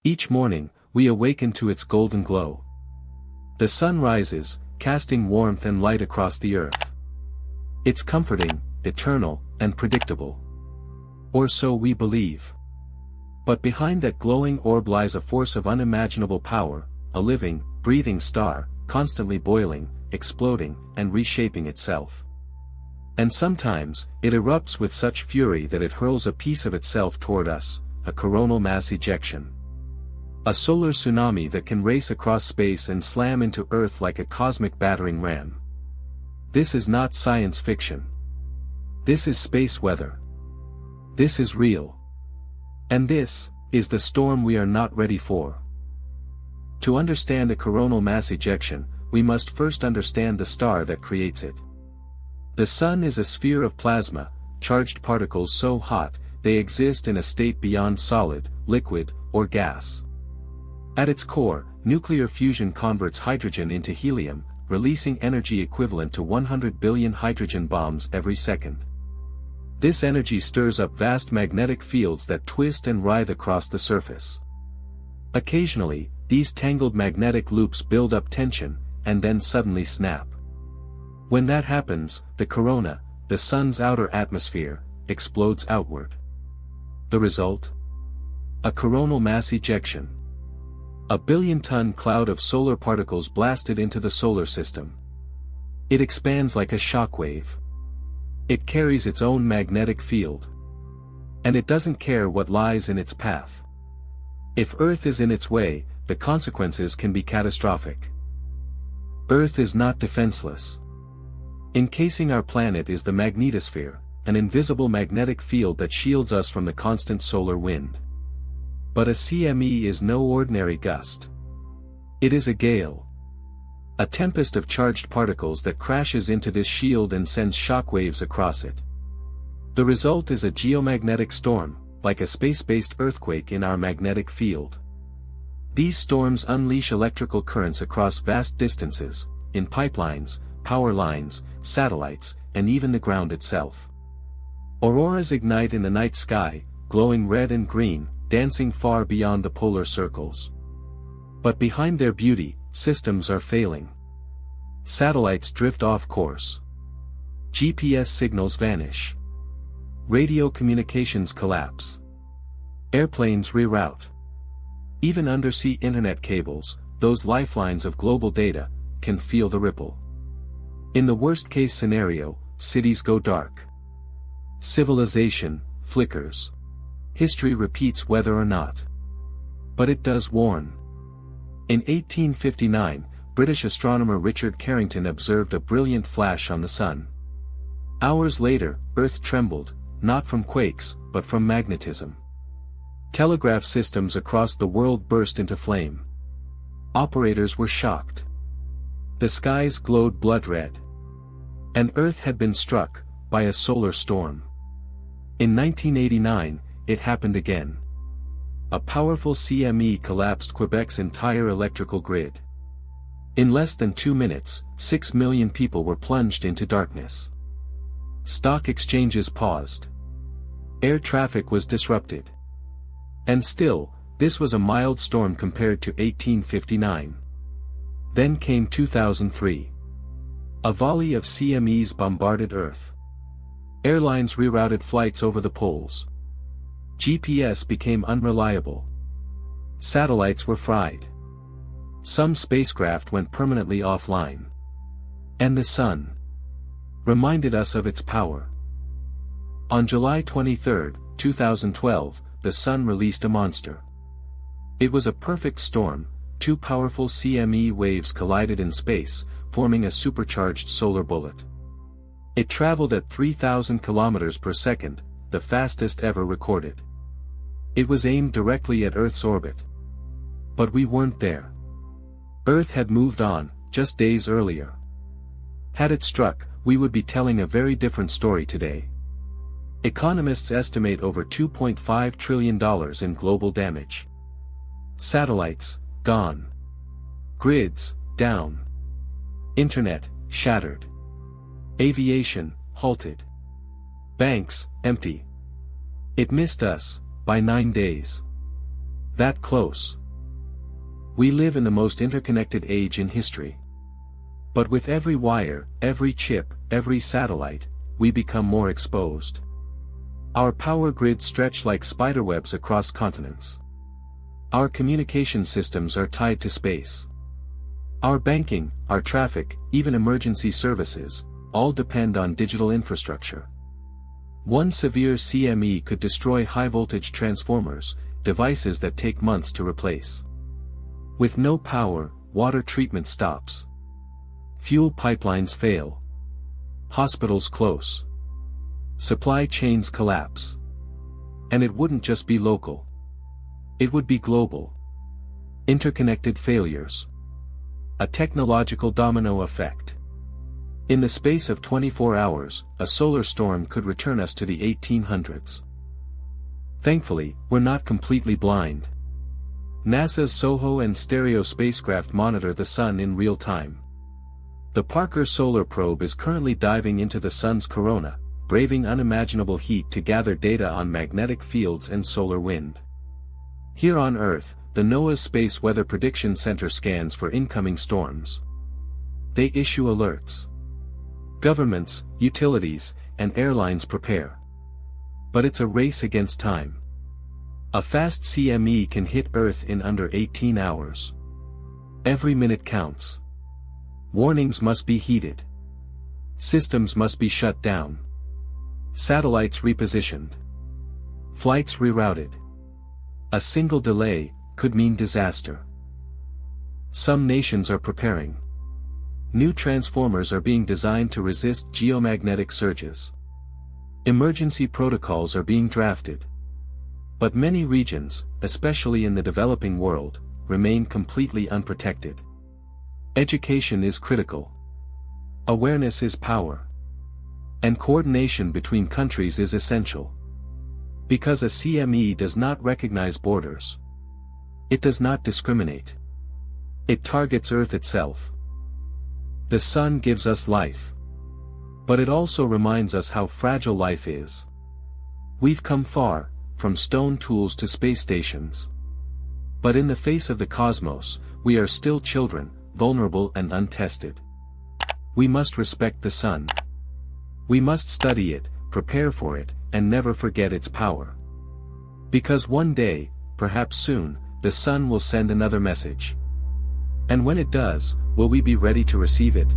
Each morning, we awaken to its golden glow. The sun rises, casting warmth and light across the earth. It's comforting, eternal, and predictable. Or so we believe. But behind that glowing orb lies a force of unimaginable power, a living, breathing star, constantly boiling, exploding, and reshaping itself. And sometimes, it erupts with such fury that it hurls a piece of itself toward us, a coronal mass ejection. A solar tsunami that can race across space and slam into Earth like a cosmic battering ram. This is not science fiction. This is space weather. This is real. And this is the storm we are not ready for. To understand a coronal mass ejection, we must first understand the star that creates it. The Sun is a sphere of plasma, charged particles so hot, they exist in a state beyond solid, liquid, or gas. At its core, nuclear fusion converts hydrogen into helium, releasing energy equivalent to 100 billion hydrogen bombs every second. This energy stirs up vast magnetic fields that twist and writhe across the surface. Occasionally, these tangled magnetic loops build up tension, and then suddenly snap. When that happens, the corona, the Sun's outer atmosphere, explodes outward. The result? A coronal mass ejection. A billion-ton cloud of solar particles blasted into the solar system. It expands like a shockwave. It carries its own magnetic field. And it doesn't care what lies in its path. If Earth is in its way, the consequences can be catastrophic. Earth is not defenseless. Encasing our planet is the magnetosphere, an invisible magnetic field that shields us from the constant solar wind. But a CME is no ordinary gust. It is a gale. A tempest of charged particles that crashes into this shield and sends shockwaves across it. The result is a geomagnetic storm, like a space-based earthquake in our magnetic field. These storms unleash electrical currents across vast distances, in pipelines, power lines, satellites, and even the ground itself. Auroras ignite in the night sky, glowing red and green, dancing far beyond the polar circles. But behind their beauty, systems are failing. Satellites drift off course. GPS signals vanish. Radio communications collapse. Airplanes reroute. Even undersea internet cables, those lifelines of global data, can feel the ripple. In the worst-case scenario, cities go dark. Civilization flickers. History repeats whether or not. But it does warn. In 1859, British astronomer Richard Carrington observed a brilliant flash on the Sun. Hours later, Earth trembled, not from quakes, but from magnetism. Telegraph systems across the world burst into flame. Operators were shocked. The skies glowed blood-red. And Earth had been struck by a solar storm. In 1989, it happened again. A powerful CME collapsed Quebec's entire electrical grid. In less than 2 minutes, 6 million people were plunged into darkness. Stock exchanges paused. Air traffic was disrupted. And still, this was a mild storm compared to 1859. Then came 2003. A volley of CMEs bombarded Earth. Airlines rerouted flights over the poles. GPS became unreliable. Satellites were fried. Some spacecraft went permanently offline. And the Sun reminded us of its power. On July 23, 2012, the Sun released a monster. It was a perfect storm. 2 powerful CME waves collided in space, forming a supercharged solar bullet. It traveled at 3,000 kilometers per second, the fastest ever recorded. It was aimed directly at Earth's orbit. But we weren't there. Earth had moved on, just days earlier. Had it struck, we would be telling a very different story today. Economists estimate over $2.5 trillion in global damage. Satellites, gone. Grids, down. Internet, shattered. Aviation, halted. Banks, empty. It missed us, by 9 days. That close. We live in the most interconnected age in history. But with every wire, every chip, every satellite, we become more exposed. Our power grids stretch like spiderwebs across continents. Our communication systems are tied to space. Our banking, our traffic, even emergency services, all depend on digital infrastructure. One severe CME could destroy high-voltage transformers, devices that take months to replace. With no power, water treatment stops. Fuel pipelines fail. Hospitals close. Supply chains collapse. And it wouldn't just be local. It would be global. Interconnected failures. A technological domino effect. In the space of 24 hours, a solar storm could return us to the 1800s. Thankfully, we're not completely blind. NASA's SOHO and STEREO spacecraft monitor the sun in real time. The Parker Solar Probe is currently diving into the sun's corona, braving unimaginable heat to gather data on magnetic fields and solar wind. Here on Earth, the NOAA's Space Weather Prediction Center scans for incoming storms. They issue alerts. Governments, utilities, and airlines prepare. But it's a race against time. A fast CME can hit Earth in under 18 hours. Every minute counts. Warnings must be heeded. Systems must be shut down. Satellites repositioned. Flights rerouted. A single delay could mean disaster. Some nations are preparing. New transformers are being designed to resist geomagnetic surges. Emergency protocols are being drafted. But many regions, especially in the developing world, remain completely unprotected. Education is critical. Awareness is power. And coordination between countries is essential. Because a CME does not recognize borders. It does not discriminate. It targets Earth itself. The sun gives us life. But it also reminds us how fragile life is. We've come far, from stone tools to space stations. But in the face of the cosmos, we are still children, vulnerable and untested. We must respect the sun. We must study it, prepare for it, and never forget its power. Because one day, perhaps soon, the sun will send another message. And when it does, will we be ready to receive it?